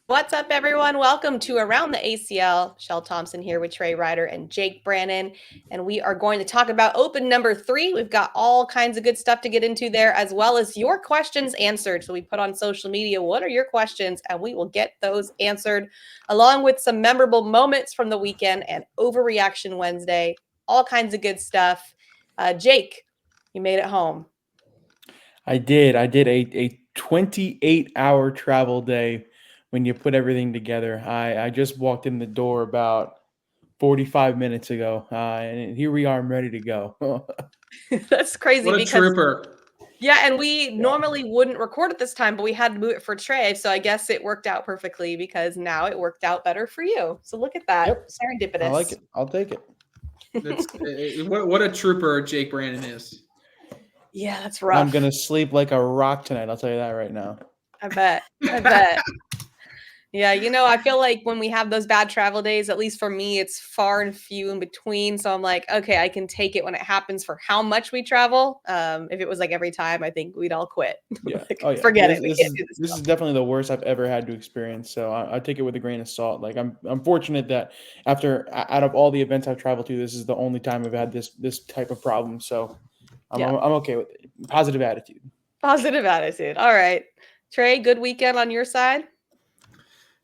What's up, everyone? Welcome to Around the ACL. Shell Thompson here with Trey Ryder and Jake Brannon. And we are going to talk about open number 3. We've got all kinds of good stuff to get into there, as well as your questions answered. So we put on social media, what are your questions? And we will get those answered, along with some memorable moments from the weekend and Overreaction Wednesday. All kinds of good stuff. Jake, you made it home. I did a 28-hour travel day when you put everything together. I just walked in the door about 45 minutes ago, and here we are. I'm ready to go. That's crazy What a because trooper. yeah, and we normally wouldn't record at this time, but we had to move it for Trey, so I guess it worked out perfectly because now it worked out better for you. So look at that. Yep. Serendipitous. I like it. I'll take it. That's what a trooper Jake Brannon is. Yeah, that's rough. I'm gonna sleep like a rock tonight. I'll tell you that right now. I bet. Yeah, I feel like when we have those bad travel days, at least for me, it's far and few in between. So I'm like, okay, I can take it when it happens for how much we travel. If it was like every time, I think we'd all quit. Yeah. Like, Oh yeah. forget this, it. We This can't is do this. this is definitely the worst I've ever had to experience. So I take it with a grain of salt. Like I'm fortunate that out of all the events I've traveled to, this is the only time I've had this type of problem. So I'm okay with it. Positive attitude. Positive attitude. All right, Trey. Good weekend on your side.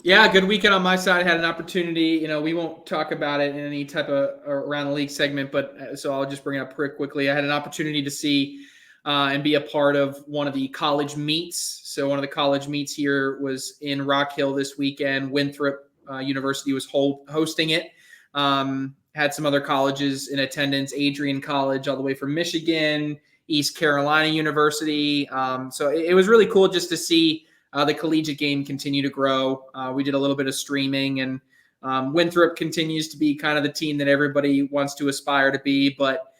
Yeah, good weekend on my side. I had an opportunity. We won't talk about it in any type of around the league segment, but so I'll just bring it up pretty quickly. I had an opportunity to see and be a part of one of the college meets. So one of the college meets here was in Rock Hill this weekend. Winthrop University was hosting it. Had some other colleges in attendance, Adrian College all the way from Michigan, East Carolina University. So it was really cool just to see the collegiate game continue to grow. We did a little bit of streaming, and Winthrop continues to be kind of the team that everybody wants to aspire to be, but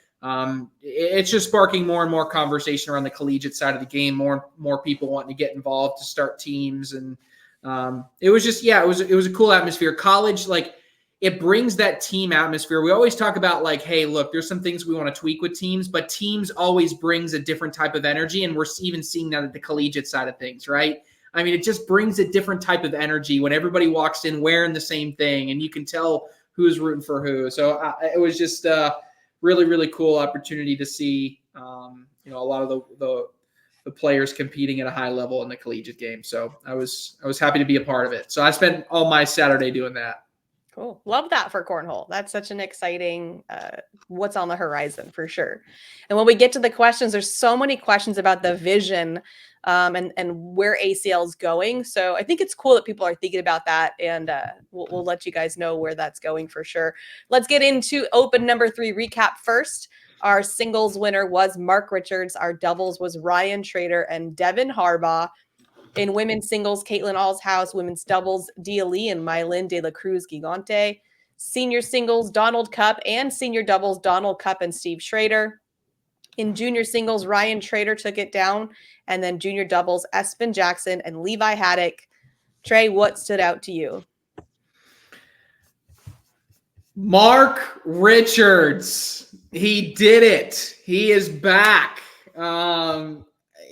it's just sparking more and more conversation around the collegiate side of the game, more people wanting to get involved to start teams. And it was just, it was a cool atmosphere. College, like, it brings that team atmosphere. We always talk about like, hey, look, there's some things we want to tweak with teams, but teams always brings a different type of energy. And we're even seeing that at the collegiate side of things, right? I mean, it just brings a different type of energy when everybody walks in wearing the same thing and you can tell who's rooting for who. So it was just a really, really cool opportunity to see, a lot of the players competing at a high level in the collegiate game. So I was happy to be a part of it. So I spent all my Saturday doing that. Cool. Love that for cornhole. That's such an exciting what's on the horizon for sure. And when we get to the questions, there's so many questions about the vision and where ACL is going. So I think it's cool that people are thinking about that, and we'll let you guys know where that's going for sure. Let's get into open number 3 recap first. Our singles winner was Mark Richards. Our doubles was Ryan Trader and Devon Harbaugh. In women's singles, Caitlin Allshouse. Women's doubles, Dia Lee and Mylin De La Cruz Gigante. Senior singles, Donald Cupp, and senior doubles, Donald Cupp and Steve Schrader. In junior singles, Ryan Trader took it down. And then junior doubles, Espen Jackson and Levi Haddock. Trey, what stood out to you? Mark Richards. He did it. He is back.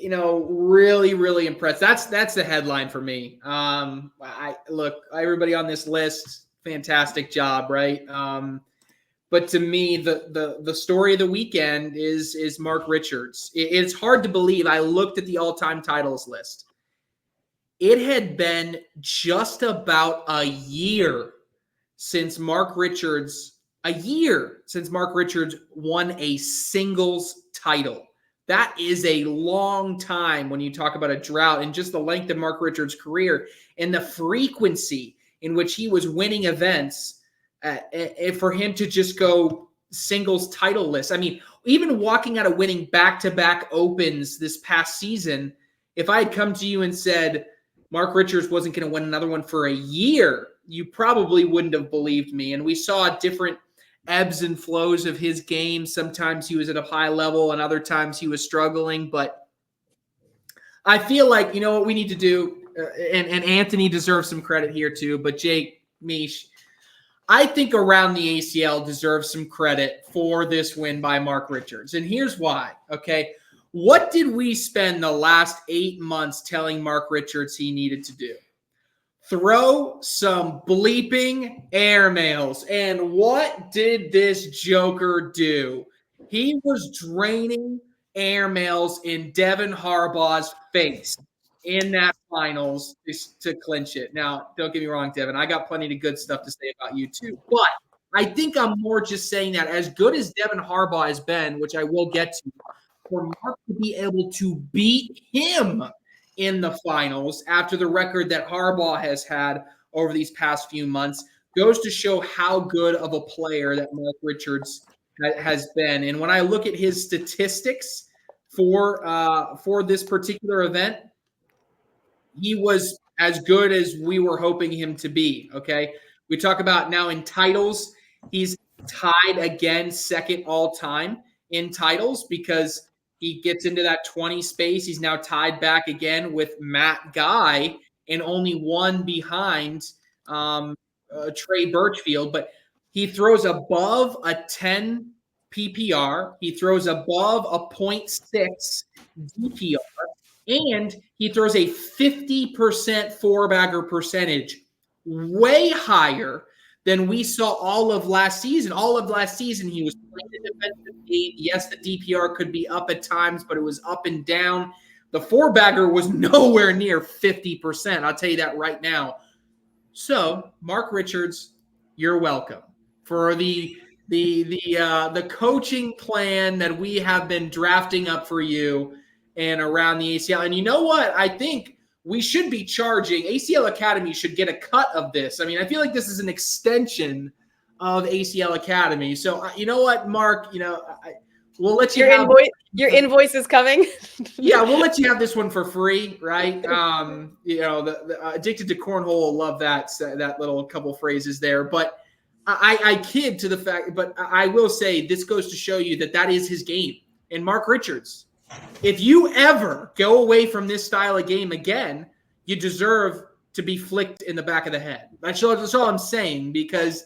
Really, really impressed. That's the headline for me. Everybody on this list, fantastic job, right? But to me, the story of the weekend is Mark Richards. It's hard to believe. I looked at the all-time titles list. It had been just about a year since Mark Richards won a singles title. That is a long time when you talk about a drought, and just the length of Mark Richards' career and the frequency in which he was winning events for him to just go singles title list. I mean, even walking out of winning back-to-back opens this past season, if I had come to you and said Mark Richards wasn't going to win another one for a year, you probably wouldn't have believed me. And we saw different ebbs and flows of his game. Sometimes he was at a high level and other times he was struggling. But I feel like, you know what we need to do, and Anthony deserves some credit here too, but Jake, Meesh, I think Around the ACL deserves some credit for this win by Mark Richards. And here's why, okay? What did we spend the last 8 months telling Mark Richards he needed to do? throw some bleeping airmails. And what did this joker do? He was draining airmails in Devon Harbaugh's face in that finals to clinch it. Now, don't get me wrong, Devon. I got plenty of good stuff to say about you too. But I think I'm more just saying that as good as Devon Harbaugh has been, which I will get to, for Mark to be able to beat him in the finals after the record that Harbaugh has had over these past few months goes to show how good of a player that Mark Richards has been. And when I look at his statistics for this particular event, he was as good as we were hoping him to be. Okay. We talk about now in titles, he's tied again second all time in titles because he gets into that 20 space. He's now tied back again with Matt Guy and only one behind Trey Birchfield. But he throws above a 10 PPR. He throws above a 0.6 DPR. And he throws a 50% four-bagger percentage, way higher than we saw all of last season. All of last season, he was playing the defensive game. Yes, the DPR could be up at times, but it was up and down. The four-bagger was nowhere near 50%. I'll tell you that right now. So, Mark Richards, you're welcome for the coaching plan that we have been drafting up for you and around the ACL. And you know what? I think we should be charging. ACL Academy should get a cut of this. I mean, I feel like this is an extension of ACL Academy. So, you know what, Mark? We'll let you have your invoice is coming. Yeah, we'll let you have this one for free, right? The Addicted to Cornhole will love that little couple phrases there. But I kid to the fact, but I will say this goes to show you that is his game. And Mark Richards, if you ever go away from this style of game again, you deserve to be flicked in the back of the head. That's all I'm saying, because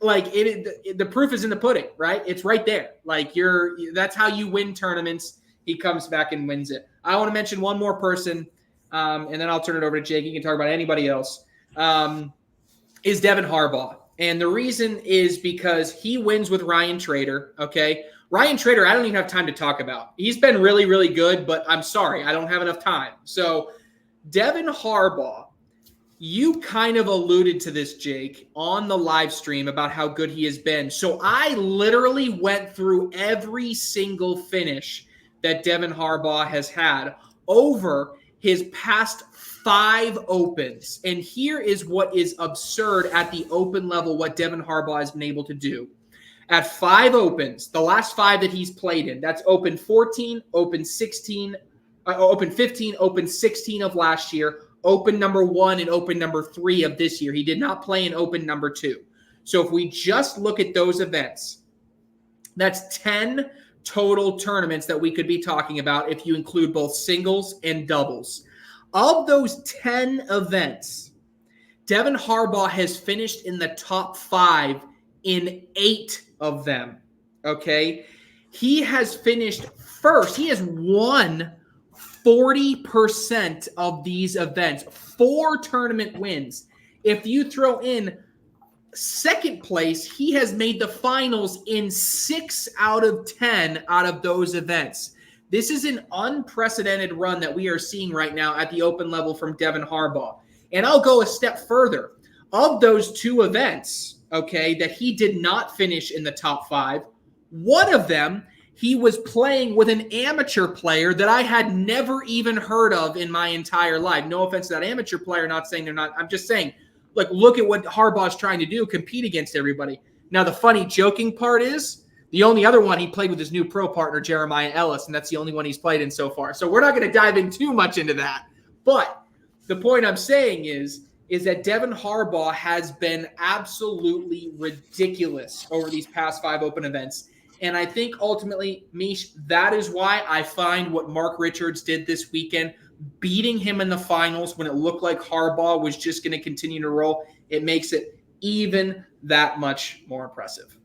the proof is in the pudding, right? It's right there. That's how you win tournaments. He comes back and wins it. I want to mention one more person, and then I'll turn it over to Jake. You can talk about anybody else. Is Devon Harbaugh. And the reason is because he wins with Ryan Trader, okay? Ryan Trader, I don't even have time to talk about. He's been really, really good, but I'm sorry, I don't have enough time. So Devon Harbaugh, you kind of alluded to this, Jake, on the live stream about how good he has been. So I literally went through every single finish that Devon Harbaugh has had over his past 5 opens. And here is what is absurd at the open level, what Devon Harbaugh has been able to do. At 5 opens, the last 5 that he's played in, that's Open 14, Open 16, Open 15, Open 16 of last year, Open number 1, and Open number 3 of this year. He did not play in Open number 2. So if we just look at those events, that's 10 total tournaments that we could be talking about if you include both singles and doubles. Of those 10 events, Devon Harbaugh has finished in the top 5 in 8 of them, okay? He has finished first. He has won 40% of these events, 4 tournament wins. If you throw in second place, he has made the finals in 6 out of 10 out of those events. This is an unprecedented run that we are seeing right now at the open level from Devon Harbaugh. And I'll go a step further. Of those 2 events, okay, that he did not finish in the top 5, one of them, he was playing with an amateur player that I had never even heard of in my entire life. No offense to that amateur player, not saying they're not. I'm just saying, look at what Harbaugh's trying to do, compete against everybody. Now, the funny joking part is the only other one he played with his new pro partner, Jeremiah Ellis, and that's the only one he's played in so far. So we're not going to dive in too much into that. But the point I'm saying is that Devon Harbaugh has been absolutely ridiculous over these past 5 open events. And I think ultimately, Meesh, that is why I find what Mark Richards did this weekend, beating him in the finals when it looked like Harbaugh was just going to continue to roll, it makes it even that much more impressive.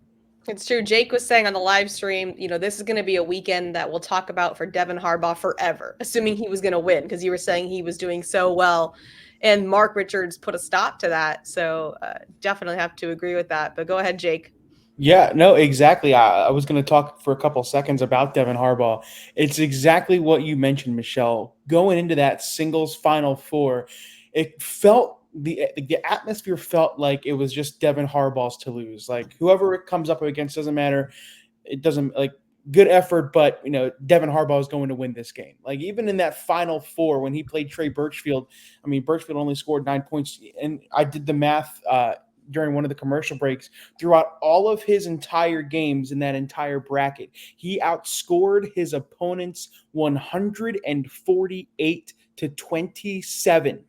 It's true. Jake was saying on the live stream, this is going to be a weekend that we'll talk about for Devon Harbaugh forever, assuming he was going to win, because you were saying he was doing so well And Mark Richards put a stop to that. So definitely have to agree with that. But go ahead, Jake. Yeah, no, exactly. I was going to talk for a couple seconds about Devon Harbaugh. It's exactly what you mentioned, Michelle. Going into that singles Final Four, it felt the atmosphere felt like it was just Devon Harbaugh's to lose. Like whoever it comes up against doesn't matter. It doesn't like good effort, but Devon Harbaugh is going to win this game. Like even in that Final Four when he played Trey Birchfield, I mean Birchfield only scored 9 points, and I did the math during one of the commercial breaks. Throughout all of his entire games in that entire bracket, he outscored his opponents 148-27.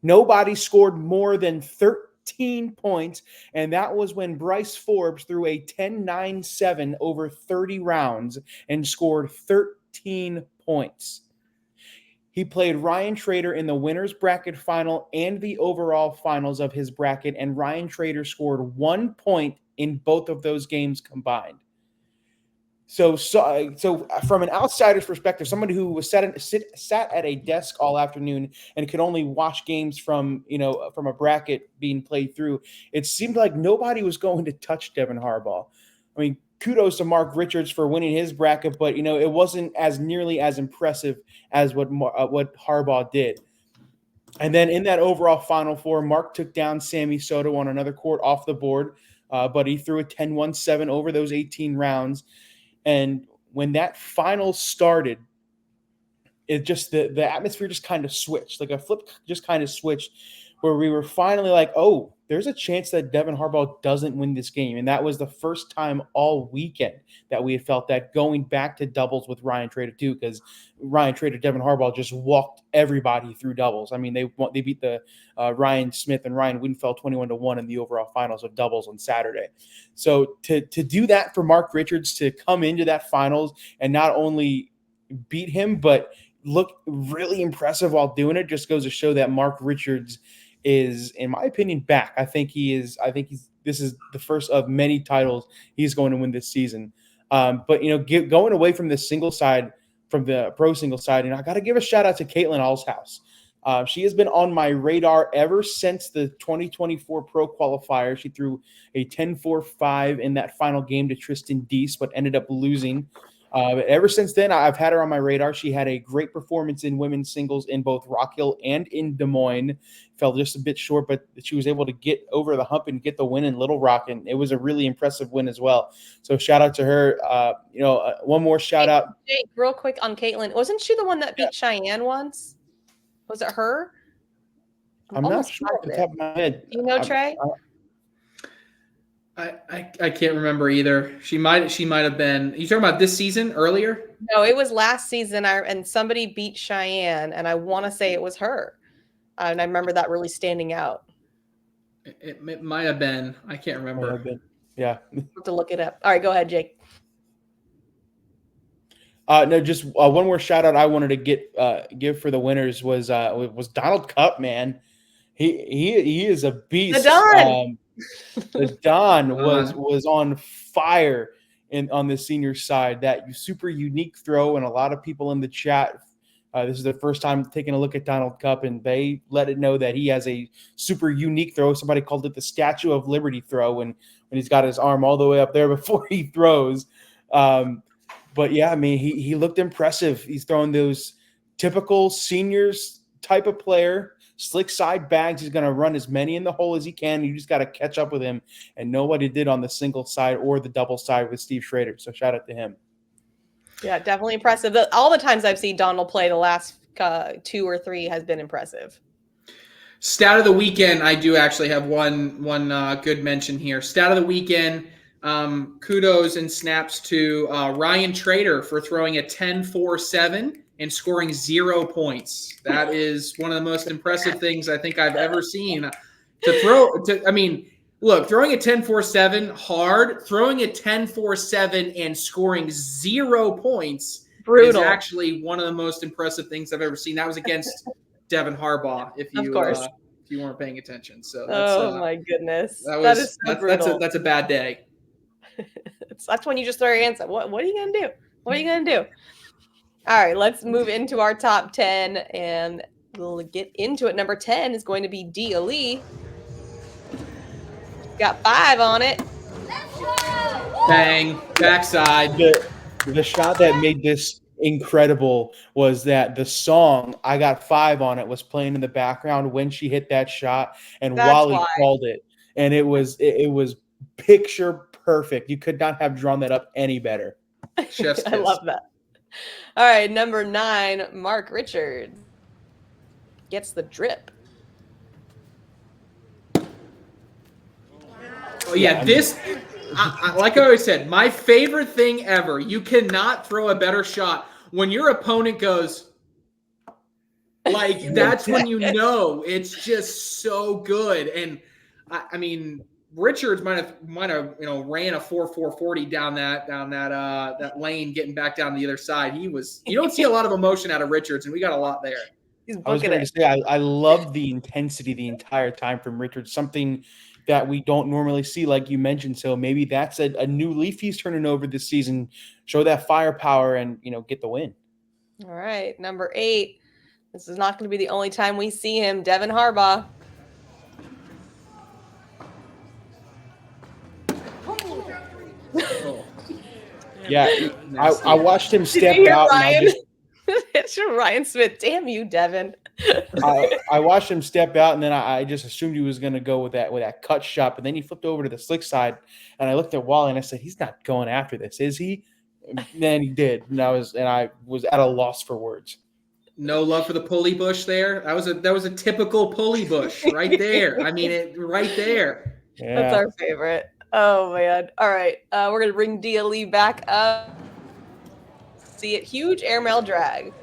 Nobody scored more than 13 points, and that was when Bryce Forbes threw a 10-9-7 over 30 rounds and scored 13 points. He played Ryan Trader in the winner's bracket final and the overall finals of his bracket, and Ryan Trader scored 1 point in both of those games combined. So from an outsider's perspective, somebody who was sat at a desk all afternoon and could only watch games from a bracket being played through, it seemed like nobody was going to touch Devon Harbaugh. I mean, kudos to Mark Richards for winning his bracket, but it wasn't as nearly as impressive as what Harbaugh did. And then in that overall Final Four, Mark took down Sammy Soto on another court off the board, but he threw a 10-1-7 over those 18 rounds. And when that final started, it just the atmosphere just kind of switched. Like a flip just kind of switched where we were finally like, oh, there's a chance that Devon Harbaugh doesn't win this game. And that was the first time all weekend that we had felt that, going back to doubles with Ryan Trader too, because Ryan Trader, Devon Harbaugh just walked everybody through doubles. I mean, they beat the Ryan Smith and Ryan Winfeld 21-1 in the overall finals of doubles on Saturday. So to do that for Mark Richards, to come into that finals and not only beat him, but look really impressive while doing it, just goes to show that Mark Richards is, in my opinion, back. I think this is the first of many titles he's going to win this season. But going away from the single side, from the pro single side, I got to give a shout out to Caitlin Allshouse. She has been on my radar ever since the 2024 pro qualifier. She threw a 10-4-5 in that final game to Tristan Deese, but ended up losing. But ever since then, I've had her on my radar. She had a great performance in women's singles in both Rock Hill and in Des Moines. Fell just a bit short, but she was able to get over the hump and get the win in Little Rock, and it was a really impressive win as well. So shout out to her. One more shout out. Jake, real quick on Caitlin. Wasn't she the one that beat Cheyenne once? Was it her? I'm not sure off the top of my head. Do you know, Trey? I can't remember either. She might have been. You talking about this season earlier? No, it was last season. And somebody beat Cheyenne, and I want to say it was her. And I remember that really standing out. It might have been. I can't remember. Yeah. Have to look it up. All right, go ahead, Jake. No, just one more shout out I wanted to give for the winners was Donald Cupp, man. He is a beast. The Don. The Don was on fire on the senior side. That super unique throw, and a lot of people in the chat. This is the first time taking a look at Donald Cupp, and they let it know that he has a super unique throw. Somebody called it the Statue of Liberty throw when he's got his arm all the way up there before he throws. But yeah, I mean, he looked impressive. He's throwing those typical seniors type of player, slick side bags. He's going to run as many in the hole as he can. You just got to catch up with him, and nobody did on the single side or the double side with Steve Schrader. So shout out to him. Yeah, definitely impressive. All the times I've seen Donald play the last 2 or 3 has been impressive. Stat of the weekend, I do actually have one good mention here. Stat of the weekend, kudos and snaps to Ryan Trader for throwing a 10-4-7 and scoring 0 points. That is one of the most impressive things I think I've ever seen. Look, throwing a 10-4-7 hard, throwing a 10-4-7 and scoring 0 points is actually one of the most impressive things I've ever seen. That was against Devon Harbaugh, if you weren't paying attention. So that's, my goodness. That's a bad day. That's when you just throw your hands up. What are you gonna do? What are you gonna do? All right, let's move into our top 10. And we'll get into it. Number 10 is going to be DLE. Got 5 on it. Bang, backside. The shot that made this incredible was that the song "I Got 5 on It" was playing in the background when she hit that shot, and That's Wally why. called it, and it was picture perfect. You could not have drawn that up any better. Chef's I kiss. love that. All right, number 9, Mark Richards gets the drip. Oh yeah, this. Like I always said, my favorite thing ever. You cannot throw a better shot when your opponent goes. Like that's when you know it's just so good. And I mean, Richards might have ran a 4.40 down that lane, getting back down the other side. You don't see a lot of emotion out of Richards, and we got a lot there. He's I was booking going it. to say I love the intensity the entire time from Richards, something that we don't normally see, like you mentioned. So maybe that's a new leaf he's turning over this season. Show that firepower and get the win. All right, number 8. This is not going to be the only time we see him. Devon Harbaugh. Oh. Yeah, I watched him Did you step hear out. Ryan? And It's from Ryan Smith. Damn you, Devon. I watched him step out, and then I just assumed he was going to go with that cut shot. But then he flipped over to the slick side, and I looked at Wally and I said, "He's not going after this, is he?" And then he did, and I was at a loss for words. No love for the pulley bush there. That was a typical pulley bush right there. I mean, right there. Yeah. That's our favorite. Oh man. All right. We're gonna bring DLE back up. See it. Huge airmail drag.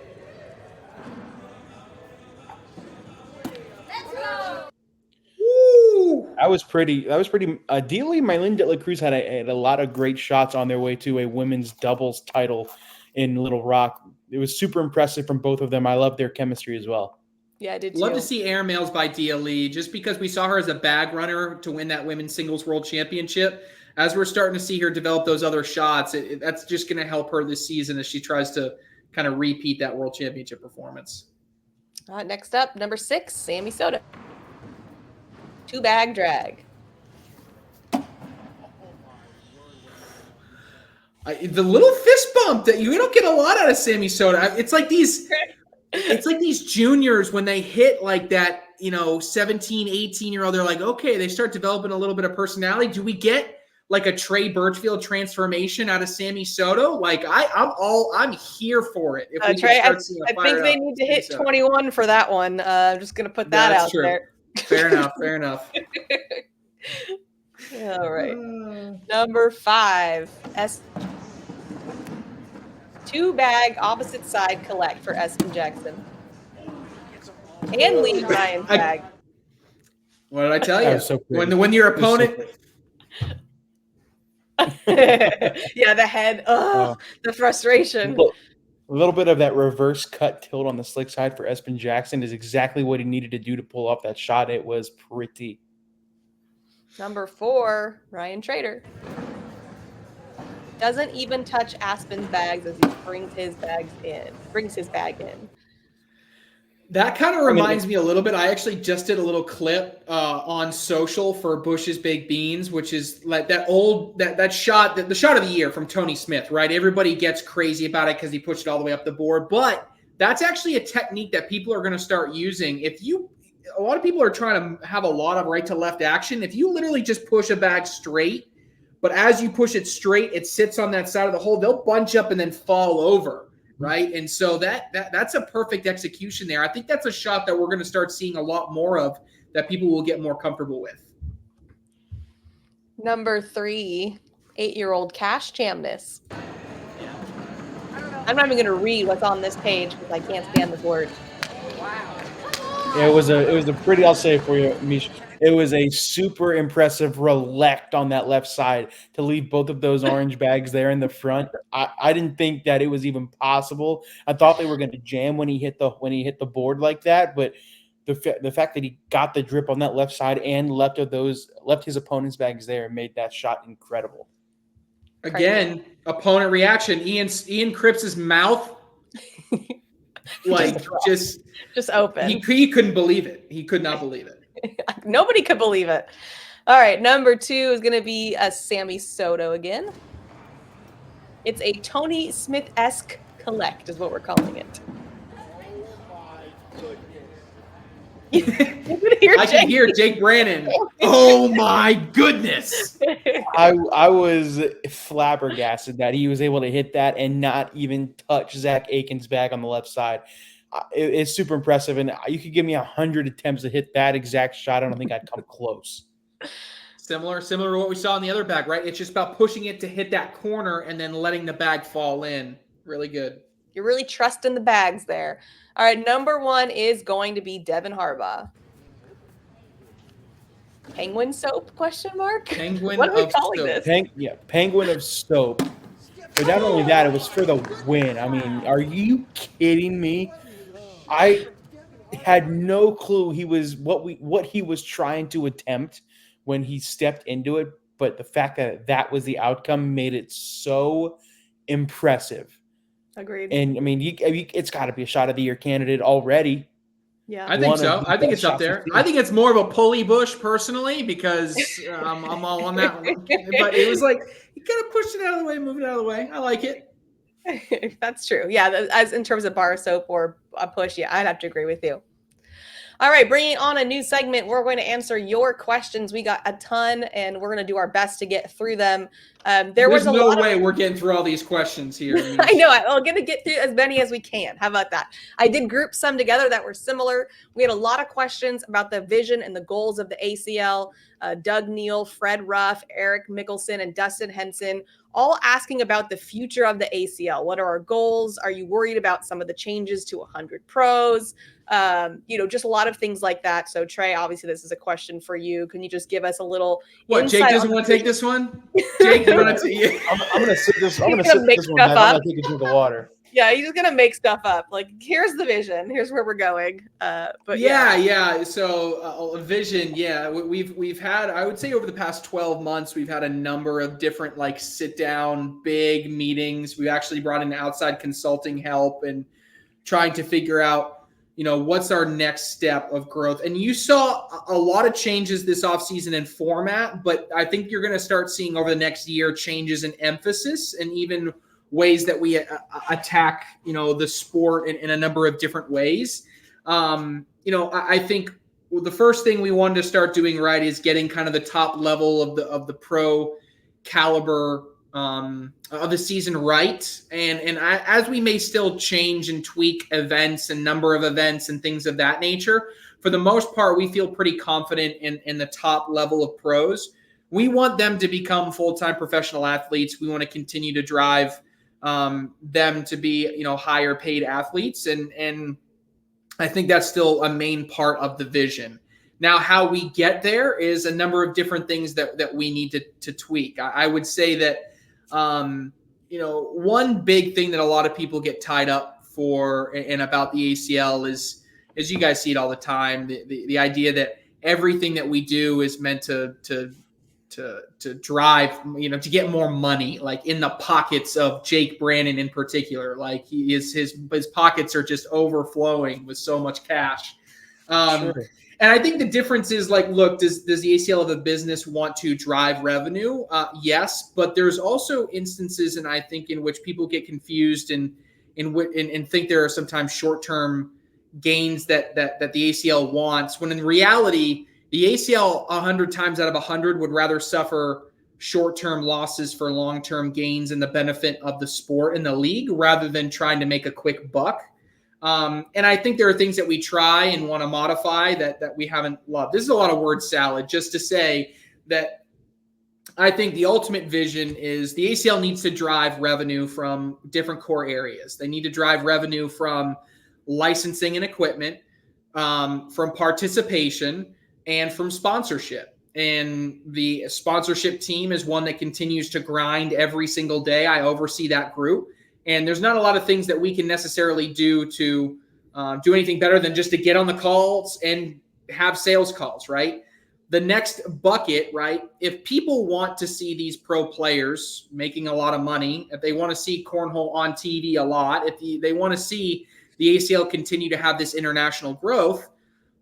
Woo! That was pretty. Dealy Mylene De La Cruz had a lot of great shots on their way to a women's doubles title in Little Rock. It was super impressive from both of them. I love their chemistry as well. Yeah, I did too. Love to see airmails by DLE just because we saw her as a bag runner to win that women's singles world championship. As we're starting to see her develop those other shots, that's just going to help her this season as she tries to kind of repeat that world championship performance. Next up, number 6, Sammy Soto. 2-bag drag. The little fist bump that you don't get a lot out of Sammy Soto. It's like these juniors when they hit like that, 17, 18-year-old, they're like, okay, they start developing a little bit of personality. Do we get like a Trey Birchfield transformation out of Sammy Soto? Like I'm here for it. If we Trey, start seeing I think they need to hit Soto. 21 for that one. I'm just gonna put that out true. there. Fair enough. Fair enough. All right. Number 5, 2-bag opposite side collect for Espen Jackson. And Lee Ryan tag. What did I tell you? So when your opponent Yeah, the head. The frustration. A little bit of that reverse cut tilt on the slick side for Espen Jackson is exactly what he needed to do to pull off that shot. It was pretty. Number 4, Ryan Trader. Doesn't even touch Aspen's bags as he brings his bag in. That kind of reminds me a little bit. I actually just did a little clip on social for Bush's Baked Beans, which is like that shot, the shot of the year from Tony Smith, right? Everybody gets crazy about it because he pushed it all the way up the board, but that's actually a technique that people are going to start using. A lot of people are trying to have a lot of right to left action. If you literally just push a bag straight, but as you push it straight, it sits on that side of the hole, they'll bunch up and then fall over. Right. And so that's a perfect execution there. I think that's a shot that we're going to start seeing a lot more of that people will get more comfortable with. Number 3, 8-year-old Cash Chamness. I'm not even going to read what's on this page because I can't stand the word. Yeah, it was a pretty, I'll say it for you, Meesh. It was a super impressive relect on that left side to leave both of those orange bags there in the front. I didn't think that it was even possible. I thought they were going to jam when he hit the board like that, but the fact that he got the drip on that left side and left his opponent's bags there made that shot incredible. Again, opponent reaction. Ian Cripps's mouth Like just open. He couldn't believe it. He could not believe it. Nobody could believe it. All right, number 2 is going to be a Sammy Soto again. It's a Tony Smith-esque collect is what we're calling it. I can hear Jake Brannon. Oh my goodness. I was flabbergasted that he was able to hit that and not even touch Zach Aiken's bag on the left side. It's super impressive, and you could give me 100 attempts to hit that exact shot. I don't think I'd come close. Similar to what we saw in the other bag, right? It's just about pushing it to hit that corner and then letting the bag fall in. Really good. You're really trusting the bags there. All right, number 1 is going to be Devon Harbaugh. Penguin soap, question mark? Penguin what are we of calling soap. this? Penguin of soap. But not only that, it was for the win. I mean, are you kidding me? I had no clue what he was trying to attempt when he stepped into it, but the fact that was the outcome made it so impressive. Agreed. And I mean, it's got to be a shot of the year candidate already. Yeah, I think so. I think it's up there. I think it's more of a pulley bush personally because I'm all on that one. But it was like he kind of pushed it out of the way, moved it out of the way. I like it. That's true. Yeah, as in terms of bar soap or a push, yeah, I'd have to agree with you. All right, bringing on a new segment. We're going to answer your questions. We got a ton, and we're going to do our best to get through them. There's no way we're getting through all these questions here. I know. I'm going to get through as many as we can. How about that? I did group some together that were similar. We had a lot of questions about the vision and the goals of the ACL. Doug Neal, Fred Ruff, Eric Mickelson, and Dustin Henson all asking about the future of the ACL. What are our goals? Are you worried about some of the changes to 100 pros? Just a lot of things like that. So Trey, obviously this is a question for you. Can you just give us a little Jake doesn't want to take this one? Jake, you want to I'm going to sit this one down. I'm going to take a drink of water. Yeah, he's just gonna make stuff up. Like, here's the vision. Here's where we're going. But yeah. So vision. Yeah, we've had. I would say over the past 12 months, we've had a number of different like sit down big meetings. We actually brought in outside consulting help and trying to figure out, what's our next step of growth. And you saw a lot of changes this offseason in format, but I think you're going to start seeing over the next year changes in emphasis and even ways that we attack, the sport in a number of different ways. I think the first thing we wanted to start doing right is getting kind of the top level of the pro caliber of the season right. And as we may still change and tweak events and number of events and things of that nature, for the most part, we feel pretty confident in the top level of pros. We want them to become full-time professional athletes. We want to continue to drive them to be, higher paid athletes. And I think that's still a main part of the vision. Now, how we get there is a number of different things that we need to tweak. I would say that, one big thing that a lot of people get tied up for and about the ACL is you guys see it all the time, the idea that everything that we do is meant to drive, to get more money, like in the pockets of Jake Brannon in particular. Like his pockets are just overflowing with so much cash. Sure. And I think the difference is like, look, does the ACL of a business want to drive revenue? Yes, but there's also instances, and I think in which people get confused and think there are sometimes short-term gains that the ACL wants, when in reality, the ACL 100 times out of 100 would rather suffer short-term losses for long-term gains and the benefit of the sport and the league rather than trying to make a quick buck. And I think there are things that we try and want to modify that we haven't loved. This is a lot of word salad just to say that I think the ultimate vision is the ACL needs to drive revenue from different core areas. They need to drive revenue from licensing and equipment, from participation, and from sponsorship. And the sponsorship team is one that continues to grind every single day. I oversee that group. And there's not a lot of things that we can necessarily do to do anything better than just to get on the calls and have sales calls, right? The next bucket, right? If people want to see these pro players making a lot of money, if they want to see cornhole on TV a lot, if they want to see the ACL continue to have this international growth,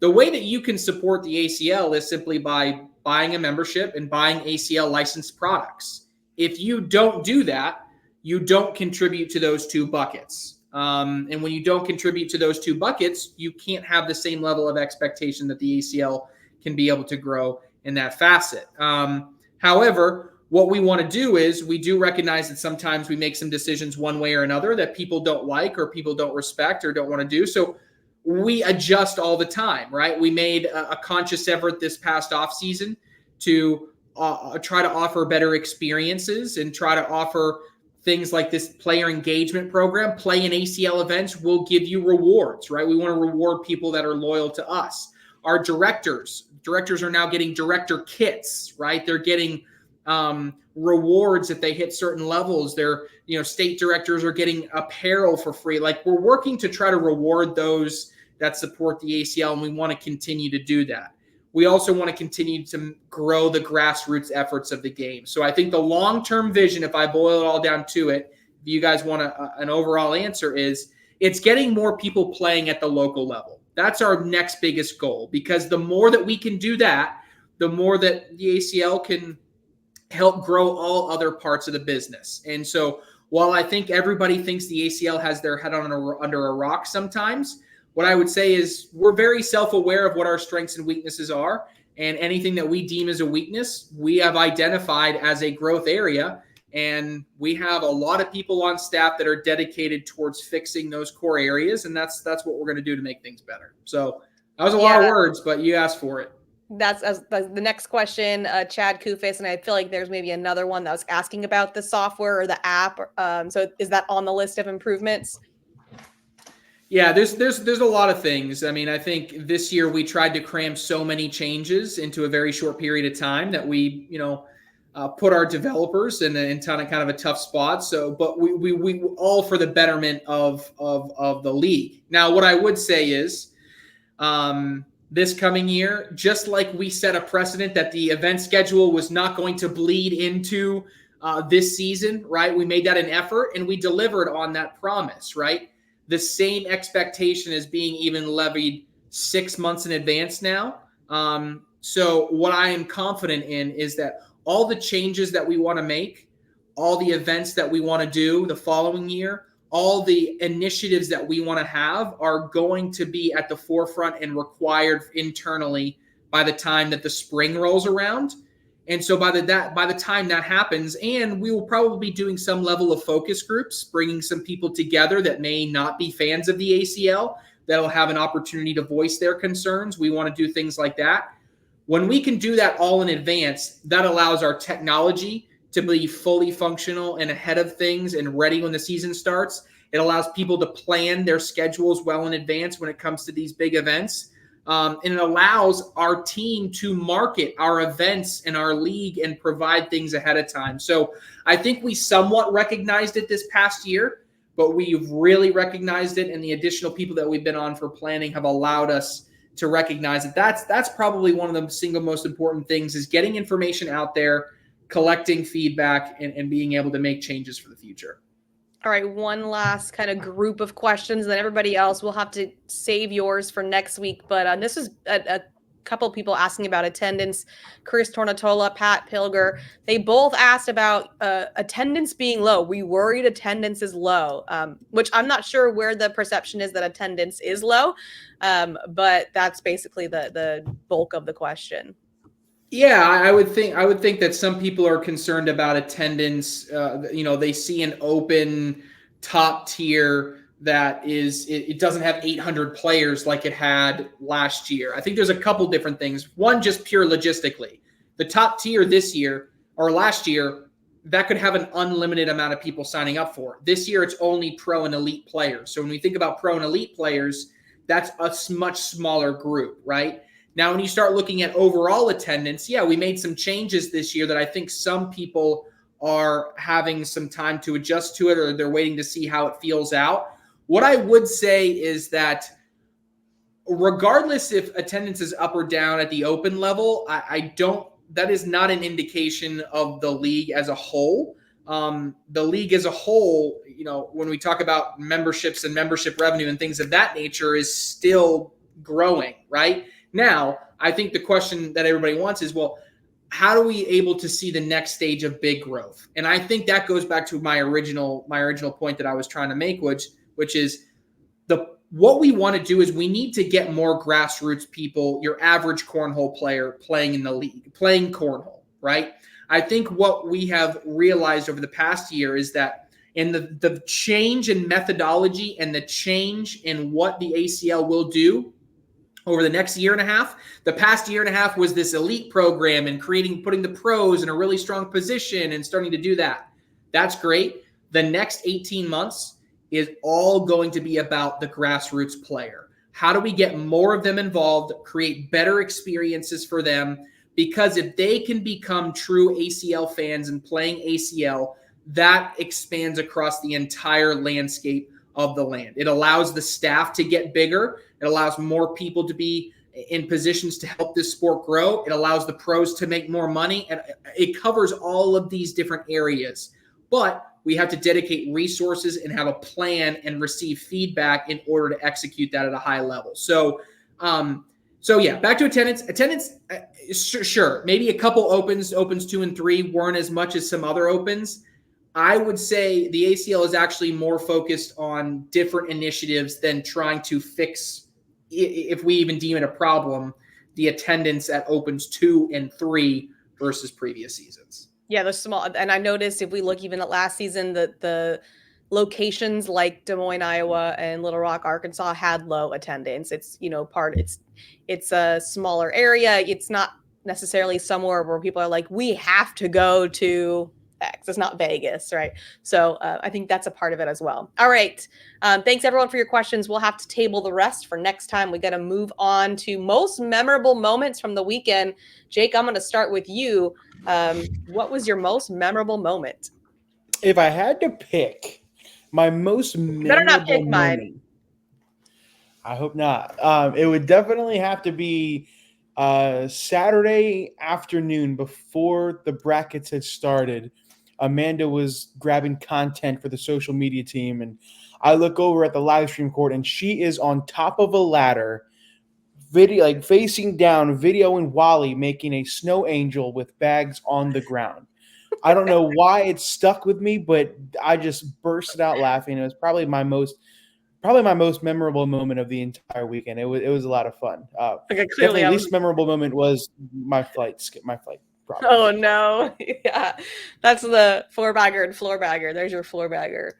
the way that you can support the ACL is simply by buying a membership and buying ACL licensed products. If you don't do that, you don't contribute to those two buckets. And when you don't contribute to those two buckets, you can't have the same level of expectation that the ACL can be able to grow in that facet. However, what we want to do is we do recognize that sometimes we make some decisions one way or another that people don't like or people don't respect or don't want to do. So we adjust all the time, right? We made a conscious effort this past off season to try to offer better experiences and try to offer things like this player engagement program. Play in ACL events will give you rewards, right? We want to reward people that are loyal to us. Our directors are now getting director kits, right? They're getting rewards if they hit certain levels. Their state directors are getting apparel for free. Like, we're working to try to reward those that support the ACL, and we want to continue to do that. We also want to continue to grow the grassroots efforts of the game. So I think the long-term vision, if I boil it all down to it, if you guys want an overall answer, is it's getting more people playing at the local level. That's our next biggest goal, because the more that we can do that, the more that the ACL can help grow all other parts of the business. And so while I think everybody thinks the ACL has their head under a rock sometimes, what I would say is we're very self-aware of what our strengths and weaknesses are, and anything that we deem as a weakness, we have identified as a growth area, and we have a lot of people on staff that are dedicated towards fixing those core areas, and that's what we're going to do to make things better. So that was a lot of words, but you asked for it. That's the next question, Chad Kufis, and I feel like there's maybe another one that was asking about the software or the app. So is that on the list of improvements? Yeah, there's a lot of things. I mean, I think this year we tried to cram so many changes into a very short period of time that we, put our developers in kind of a tough spot. So, but we all for the betterment of the league. Now, what I would say is, this coming year, just like we set a precedent that the event schedule was not going to bleed into this season, right? We made that an effort and we delivered on that promise, right? The same expectation is being even levied 6 months in advance now. So what I am confident in is that all the changes that we want to make, all the events that we want to do the following year, all the initiatives that we want to have are going to be at the forefront and required internally by the time that the spring rolls around. And so by the time that happens, and we will probably be doing some level of focus groups, bringing some people together that may not be fans of the ACL, that'll have an opportunity to voice their concerns. We want to do things like that. When we can do that all in advance, that allows our technology to be fully functional and ahead of things and ready when the season starts. It allows people to plan their schedules well in advance when it comes to these big events. And it allows our team to market our events and our league and provide things ahead of time. So I think we somewhat recognized it this past year, but we've really recognized it, and the additional people that we've been on for planning have allowed us to recognize that that's probably one of the single most important things, is getting information out there, collecting feedback, and being able to make changes for the future. All right, one last kind of group of questions, then everybody else will have to save yours for next week. But this is a couple of people asking about attendance. Chris Tornatola, Pat Pilger, they both asked about attendance being low. We worried attendance is low, which I'm not sure where the perception is that attendance is low, but that's basically the bulk of the question. Yeah, I would think that some people are concerned about attendance. They see an open top tier that it doesn't have 800 players like it had last year. I think there's a couple different things. One, just pure logistically, the top tier this year or last year, that could have an unlimited amount of people signing up for. This year, it's only pro and elite players. So when we think about pro and elite players, that's a much smaller group, right? Now, when you start looking at overall attendance, yeah, we made some changes this year that I think some people are having some time to adjust to it, or they're waiting to see how it feels out. What I would say is that regardless if attendance is up or down at the open level, that is not an indication of the league as a whole. the league as a whole, when we talk about memberships and membership revenue and things of that nature, is still growing, right? Now, I think the question that everybody wants is, well, how are we able to see the next stage of big growth? And I think that goes back to my original point that I was trying to make, which is what we want to do is we need to get more grassroots people, your average cornhole player playing in the league, playing cornhole, right? I think what we have realized over the past year is that in the change in methodology and the change in what the ACL will do over the next year and a half. The past year and a half was this elite program and putting the pros in a really strong position and starting to do that. That's great. The next 18 months is all going to be about the grassroots player. How do we get more of them involved, create better experiences for them? Because if they can become true ACL fans and playing ACL, that expands across the entire landscape of the land. It allows the staff to get bigger. It allows more people to be in positions to help this sport grow. It allows the pros to make more money. And it covers all of these different areas. But we have to dedicate resources and have a plan and receive feedback in order to execute that at a high level. So yeah, back to attendance. Attendance, sure, maybe a couple opens 2 and 3 weren't as much as some other opens. I would say the ACL is actually more focused on different initiatives than trying to fix, if we even deem it a problem, the attendance at opens 2 and 3 versus previous seasons. Yeah, the small, and I noticed if we look even at last season, that the locations like Des Moines, Iowa, and Little Rock, Arkansas had low attendance. It's it's a smaller area. It's not necessarily somewhere where people are like, we have to go to X. It's not Vegas, right? So I think that's a part of it as well. All right. Thanks everyone for your questions. We'll have to table the rest for next time. We got to move on to most memorable moments from the weekend. Jake, I'm going to start with you. What was your most memorable moment? If I had to pick my most memorable better not pick mine. moment, I hope not. It would definitely have to be Saturday afternoon before the brackets had started. Amanda was grabbing content for the social media team, and I look over at the live stream court, and she is on top of a ladder, facing down, videoing Wally making a snow angel with bags on the ground. I don't know why it stuck with me, but I just bursted out laughing. It was probably my most memorable moment of the entire weekend. It was a lot of fun. Definitely the least memorable moment was my flight. Probably. Oh no. Yeah. That's the four bagger and floor bagger. There's your floor bagger.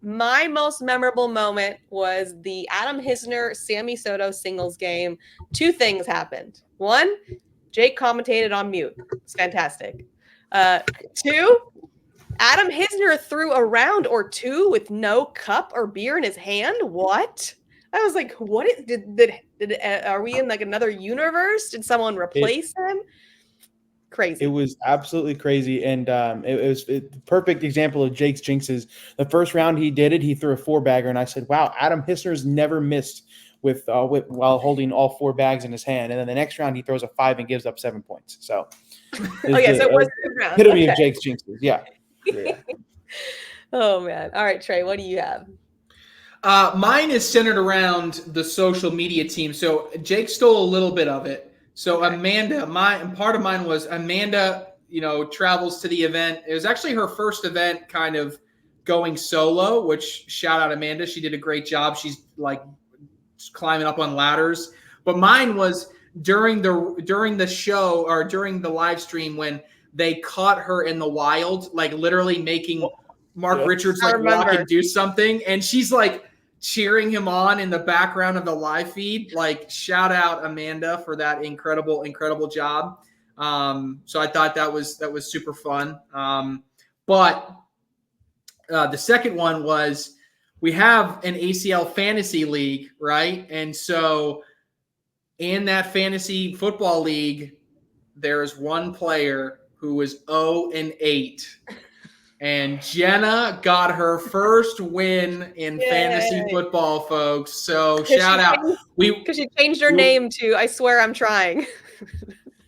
My most memorable moment was the Adam Hisner, Sammy Soto singles game. 2 things happened. 1, Jake commentated on mute. It's fantastic. 2, Adam Hisner threw a round or 2 with no cup or beer in his hand. What? I was like, what are we in like another universe? Did someone replace him? Crazy. It was absolutely crazy. And it was the perfect example of Jake's jinxes. The first round he did it, he threw a 4-bagger. And I said, wow, Adam Hisner's never missed while holding all 4 bags in his hand. And then the next round he throws a 5 and gives up 7 points. So so it was a good round. Epitome of Jake's jinxes. Yeah. Oh man. All right, Trey, what do you have? Mine is centered around the social media team. So Jake stole a little bit of it. So Amanda, part of mine was Amanda, travels to the event. It was actually her first event kind of going solo, which shout out Amanda. She did a great job. She's like climbing up on ladders. But mine was during the show or during the live stream when they caught her in the wild, like literally making Mark Richards like walk and do something. And she's like cheering him on in the background of the live feed. Like, shout out Amanda for that incredible job. So I thought that was super fun. But the second one was we have an ACL fantasy league, right? And so in that fantasy football league, there's one player who was 0-8. And Jenna got her first win in fantasy football, folks. So shout out. Because she changed her name to I Swear I'm Trying.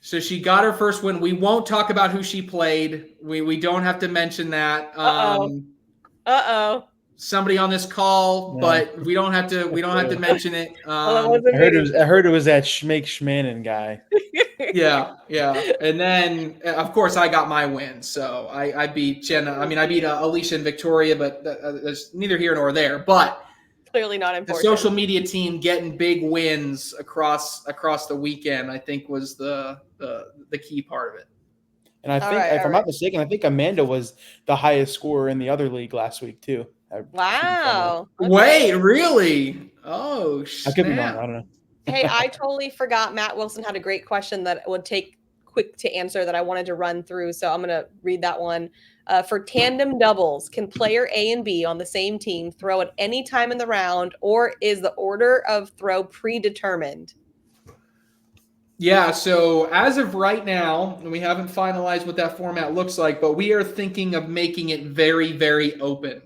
So she got her first win. We won't talk about who she played. We don't have to mention that. Uh-oh. Somebody on this call, No. but we don't have to mention it. Well, it wasn't I heard it was that Schmake Schmannen guy. Yeah. And then, of course, I got my win. So I beat Jenna. I mean, I beat Alicia and Victoria, but there's neither here nor there. But clearly not the important. social media team getting big wins across the weekend, I think, was the key part of it. And I think, if I'm not mistaken, I think Amanda was the highest scorer in the other league last week too. Wow. Okay. Wait, really? Oh, snap. I could be wrong. I don't know. Hey, I totally forgot. Matt Wilson had a great question that would take quick to answer that I wanted to run through. So I'm going to read that one. For tandem doubles, can player A and B on the same team throw at any time in the round, or is the order of throw predetermined? Yeah, so as of right now, we haven't finalized what that format looks like, but we are thinking of making it very, very open.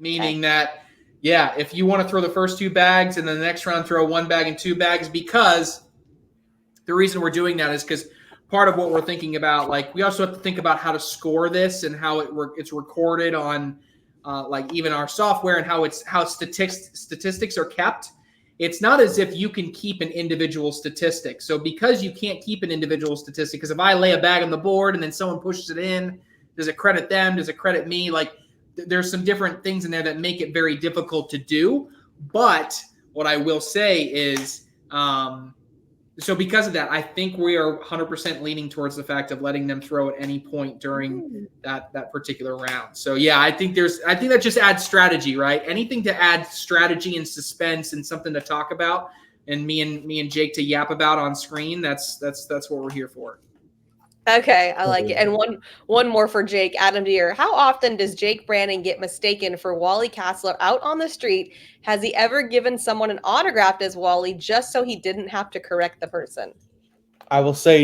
Meaning that, yeah, if you want to throw the first 2 bags and then the next round throw 1 bag and 2 bags, because the reason we're doing that is because part of what we're thinking about, like, we also have to think about how to score this and how it's recorded on like even our software and how statistics are kept. It's not as if you can keep an individual statistic. So because you can't keep an individual statistic, because if I lay a bag on the board and then someone pushes it in, does it credit them? Does it credit me? Like, there's some different things in there that make it very difficult to do. But what I will say is, so because of that, I think we are 100% leaning towards the fact of letting them throw at any point during that particular round. So yeah, I think that just adds strategy, right? Anything to add strategy and suspense and something to talk about, and me and Jake to yap about on screen. That's what we're here for. Okay, I like it. And one more for Jake. Adam Deere, how often does Jake Brannon get mistaken for Wally Castler out on the street? Has he ever given someone an autograph as Wally just so he didn't have to correct the person? I will say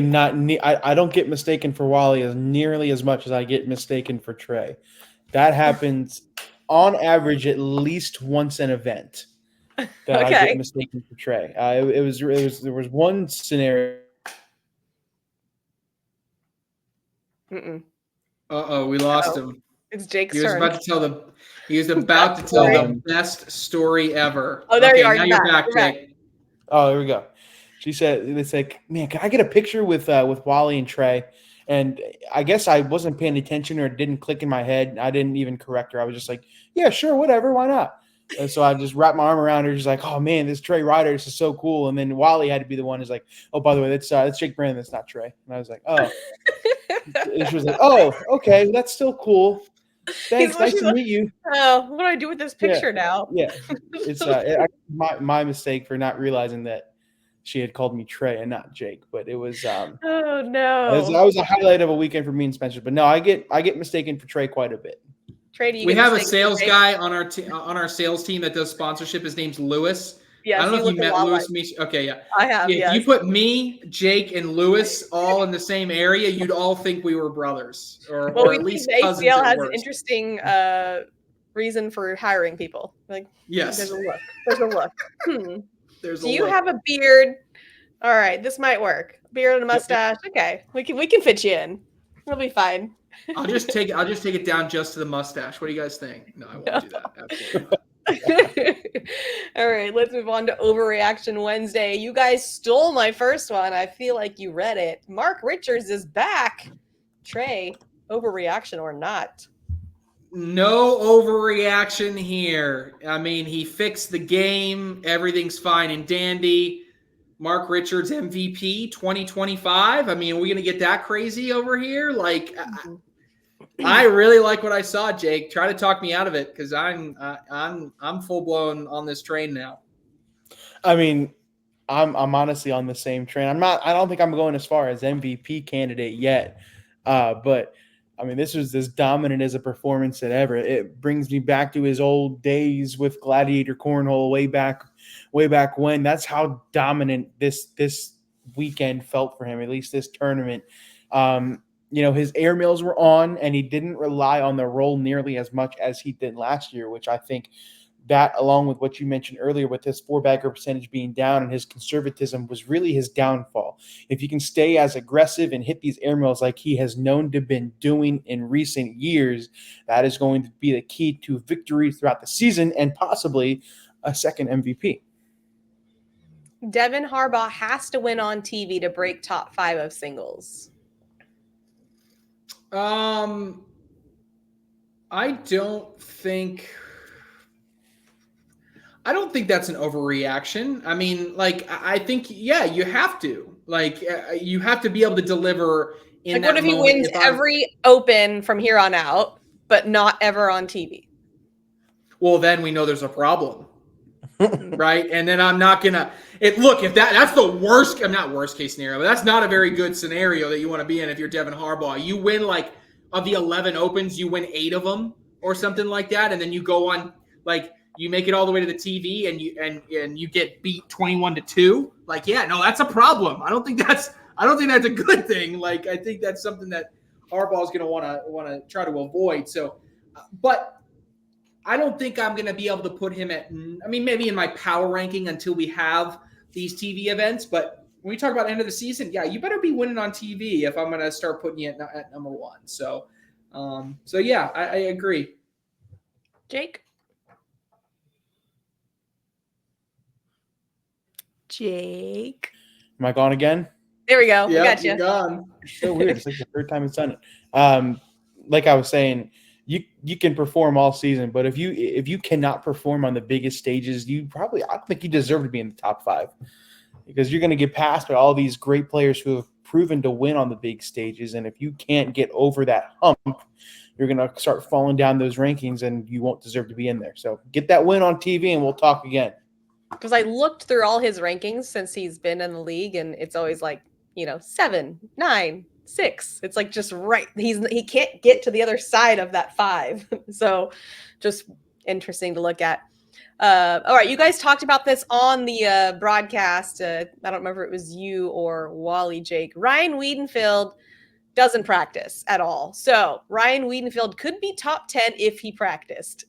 I don't get mistaken for Wally as nearly as much as I get mistaken for Trey. That happens on average at least once an event that I get mistaken for Trey. There was one scenario. We lost him. It's Jake's turn. He was about to tell the best story ever. Oh, there you are. Now you're back, Jake. Oh, there we go. She said, "It's like, man, can I get a picture with Wally and Trey?" And I guess I wasn't paying attention, or it didn't click in my head. I didn't even correct her. I was just like, "Yeah, sure, whatever, why not?" And so I just wrapped my arm around her, just like, "Oh man, this Trey Ryder, this is so cool." And then Wally had to be the one who's like, "Oh, by the way, that's Jake Brandon. That's not Trey." And I was like, "Oh." And she was like, "Oh, okay, that's still cool. Thanks, nice to meet you." Oh, what do I do with this picture now? Yeah, it's my mistake for not realizing that she had called me Trey and not Jake. But it was oh no, that was a highlight of a weekend for me and Spencer. But no, I get mistaken for Trey quite a bit. Trey, we have a sales guy on our sales team that does sponsorship. His name's Lewis. Yes, I don't know if you met Lewis. Okay, yeah. I have. Yeah, you put me, Jake, and Lewis all in the same area, you'd all think we were brothers, or at least cousins. ACL has an interesting reason for hiring people. Like, yes, there's a look. Do you have a beard? All right, this might work. Beard and a mustache. Okay, we can fit you in. It'll be fine. I'll just take it down just to the mustache. What do you guys think? No, I won't do that. Absolutely. All right, let's move on to Overreaction Wednesday. You guys stole my first one. I feel like you read it. Mark Richards is back. Trey, overreaction or not? No overreaction here. I mean, he fixed the game. Everything's fine and dandy. Mark Richards MVP 2025. I mean, are we going to get that crazy over here? Like, I really like what I saw, Jake. Try to talk me out of it, because I'm full blown on this train now. I mean, I'm honestly on the same train. I don't think I'm going as far as MVP candidate yet. But I mean, this was as dominant as a performance as ever. It brings me back to his old days with Gladiator Cornhole way back when. That's how dominant this weekend felt for him, at least this tournament. His air mills were on, and he didn't rely on the roll nearly as much as he did last year, which I think that, along with what you mentioned earlier with his four-bagger percentage being down and his conservatism, was really his downfall. If you can stay as aggressive and hit these air mills like he has known to been doing in recent years, that is going to be the key to victory throughout the season and possibly a second MVP. Devon Harbaugh has to win on TV to break top 5 of singles. I don't think that's an overreaction. I mean, like, I think, yeah, you have to. Like, you have to be able to deliver in like, that what if he moment. wins every Open from here on out, but not ever on TV? Well, then we know there's a problem. Right? And then I'm not gonna look, if that's the worst, I'm not worst case scenario, but that's not a very good scenario that you want to be in if you're Devon Harbaugh. You win, like, of the 11 Opens, you win 8 of them or something like that, and then you go on, like, you make it all the way to the TV and you get beat 21-2. Like, yeah, no, that's a problem. I don't think that's a good thing. Like, I think that's something that Harbaugh is going to want to try to avoid. So, but I don't think I'm going to be able to put him at, I mean, maybe in my power ranking until we have these TV events. But when we talk about end of the season, yeah, you better be winning on TV if I'm going to start putting you at number 1. So yeah, I agree. Jake? Am I gone again? There we go. Yeah, We got you. You're gone. It's so weird. It's like the third time it's done it. Like I was saying, you can perform all season, but if you cannot perform on the biggest stages, I don't think you deserve to be in the top 5, because you're going to get passed by all these great players who have proven to win on the big stages. And if you can't get over that hump, you're going to start falling down those rankings and you won't deserve to be in there. So get that win on TV and we'll talk again. Because I looked through all his rankings since he's been in the league, and it's always like, 7, 9, 6. It's like just right. He can't get to the other side of that 5. So just interesting to look at. All right, you guys talked about this on the broadcast. I don't remember if it was you or Wally, Jake. Ryan Wiedenfield doesn't practice at all. So Ryan Wiedenfield could be top 10 if he practiced.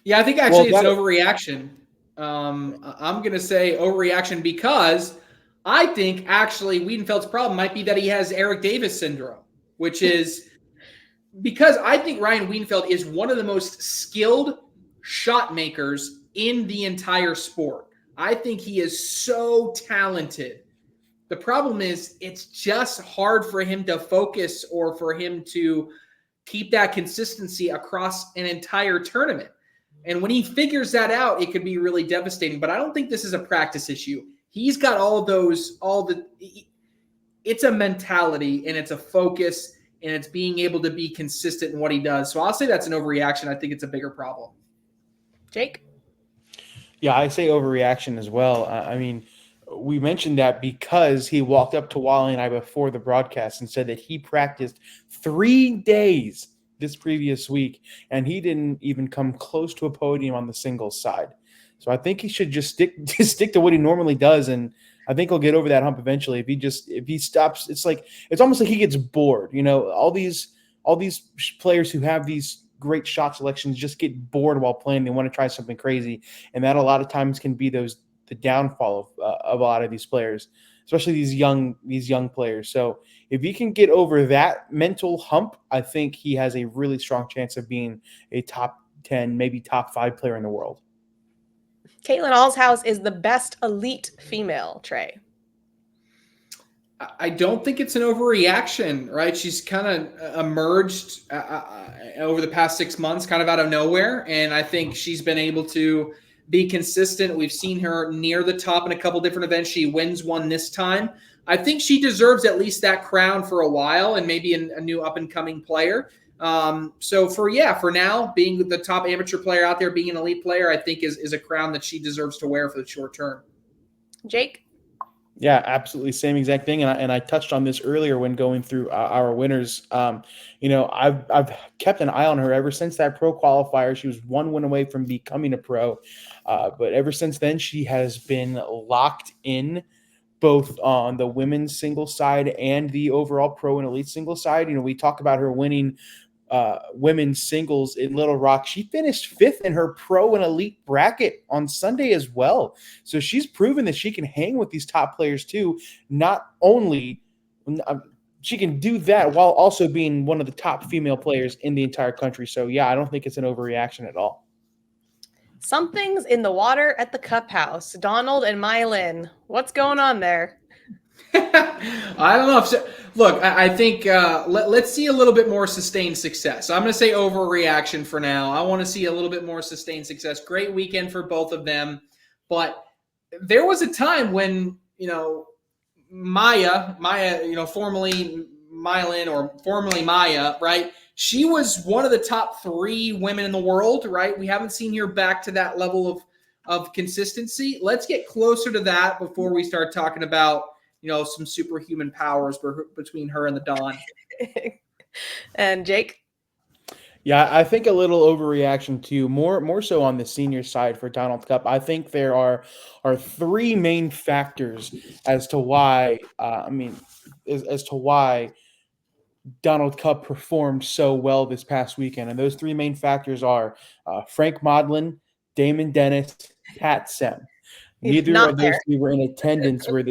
Yeah, I think actually it's an overreaction. I'm going to say overreaction because I think actually Wiedenfeld's problem might be that he has Eric Davis syndrome, which is because I think Ryan Wiedenfeld is one of the most skilled shot makers in the entire sport. I think he is so talented. The problem is it's just hard for him to focus or for him to keep that consistency across an entire tournament. And when he figures that out, it could be really devastating. But I don't think this is a practice issue. He's got it's a mentality and it's a focus and it's being able to be consistent in what he does. So I'll say that's an overreaction. I think it's a bigger problem. Jake? Yeah, I say overreaction as well. I mean, we mentioned that because he walked up to Wally and I before the broadcast and said that he practiced 3 days this previous week, and he didn't even come close to a podium on the singles side. So I think he should just stick to what he normally does, and I think he'll get over that hump eventually. If he stops, it's almost like he gets bored. All these players who have these great shot selections just get bored while playing. They want to try something crazy, and that a lot of times can be the downfall of a lot of these players, especially these young players. So if he can get over that mental hump, I think he has a really strong chance of being a top 10, maybe top 5 player in the world. Caitlin Allshouse is the best elite female, Trey. I don't think it's an overreaction, right? She's kind of emerged over the past 6 months, kind of out of nowhere. And I think she's been able to be consistent. We've seen her near the top in a couple different events. She wins one this time. I think she deserves at least that crown for a while and maybe a new up-and-coming player. So for now, being the top amateur player out there, being an elite player, I think is a crown that she deserves to wear for the short term. Jake? Yeah, absolutely. Same exact thing. And I touched on this earlier when going through our winners. I've kept an eye on her ever since that pro qualifier. She was 1 win away from becoming a pro. But ever since then, she has been locked in both on the women's single side and the overall pro and elite single side. We talk about her winning women's singles in Little Rock. She finished 5th in her pro and elite bracket on Sunday as well. So she's proven that she can hang with these top players too. Not only she can do that while also being one of the top female players in the entire country. So yeah, I don't think it's an overreaction at all. Something's in the water at the Cup House. Donald and Mylin, what's going on there? I don't know. Look, I think let's see a little bit more sustained success. I'm going to say overreaction for now. I want to see a little bit more sustained success. Great weekend for both of them. But there was a time when, Maya, formerly Mylin or formerly Maya, right? She was one of the top 3 women in the world, right? We haven't seen her back to that level of consistency. Let's get closer to that before we start talking about, some superhuman powers between her and the Don. And Jake? Yeah, I think a little overreaction too. More so on the senior side for Donald Cup. I think there are 3 main factors as to why. As to why Donald Cup performed so well this past weekend, and those 3 main factors are Frank Modlin, Damon Dennis, Pat Sem. Neither of those 3 were in attendance for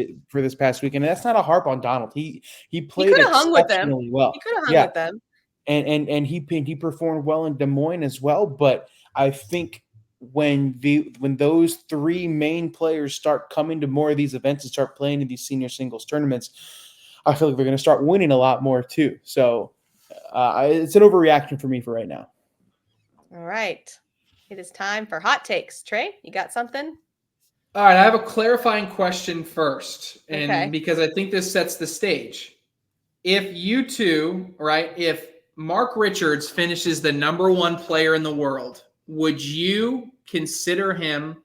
this past weekend. And that's not a harp on Donald. He played exceptionally well. He could have hung with them. And he performed well in Des Moines as well. But I think when those 3 main players start coming to more of these events and start playing in these senior singles tournaments, I feel like they're going to start winning a lot more too. So it's an overreaction for me for right now. All right. It is time for hot takes. Trey, you got something? All right, I have a clarifying question first, and Okay. because I think this sets the stage. If you two, right, if Mark Richards finishes the number 1 player in the world, would you consider him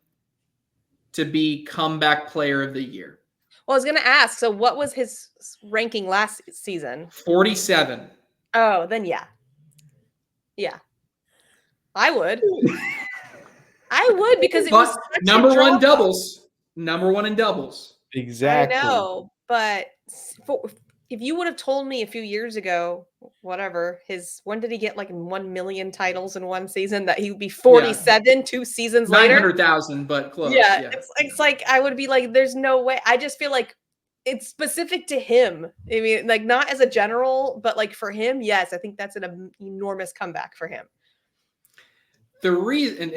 to be comeback player of the year? Well, I was going to ask, so what was his ranking last season? 47. Oh, then yeah. Yeah. I would. I would, because it was such number a drama. 1 doubles. Number 1 in doubles. Exactly. I know, but if you would have told me a few years ago, whatever, when did he get like 1 million titles in one season, that he would be 47 2 seasons later? 900,000, but close. Yeah. It's like, I would be like, there's no way. I just feel like it's specific to him. I mean, like, not as a general, but like for him, yes, I think that's an enormous comeback for him. The reason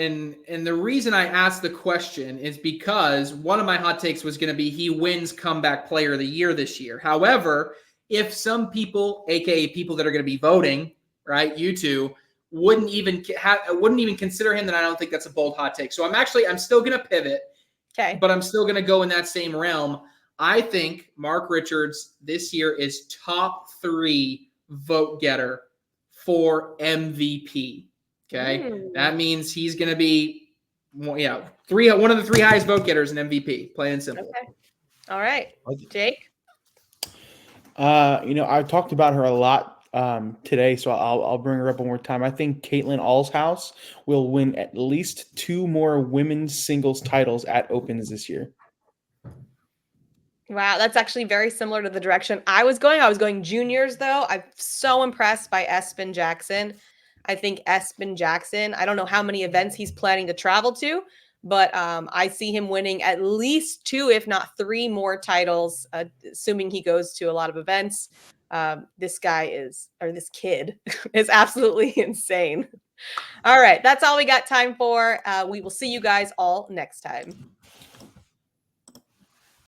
and the reason I asked the question is because one of my hot takes was going to be he wins comeback player of the year this year. However, if some people, aka people that are going to be voting, right, you two, wouldn't even consider him, then I don't think that's a bold hot take. So I'm still going to pivot. Okay. But I'm still going to go in that same realm. I think Mark Richards this year is top 3 vote getter for MVP. Okay. That means he's going to be, one of the 3 highest vote getters in MVP, plain and simple. Okay. All right. Jake? I talked about her a lot today, so I'll bring her up one more time. I think Caitlin Allshouse will win at least 2 more women's singles titles at Opens this year. Wow, that's actually very similar to the direction I was going. I was going juniors, though. I'm so impressed by Espen Jackson. I think Espen Jackson, I don't know how many events he's planning to travel to, but I see him winning at least 2, if not 3 more titles, assuming he goes to a lot of events. This kid is absolutely insane. All right, that's all we got time for. We will see you guys all next time.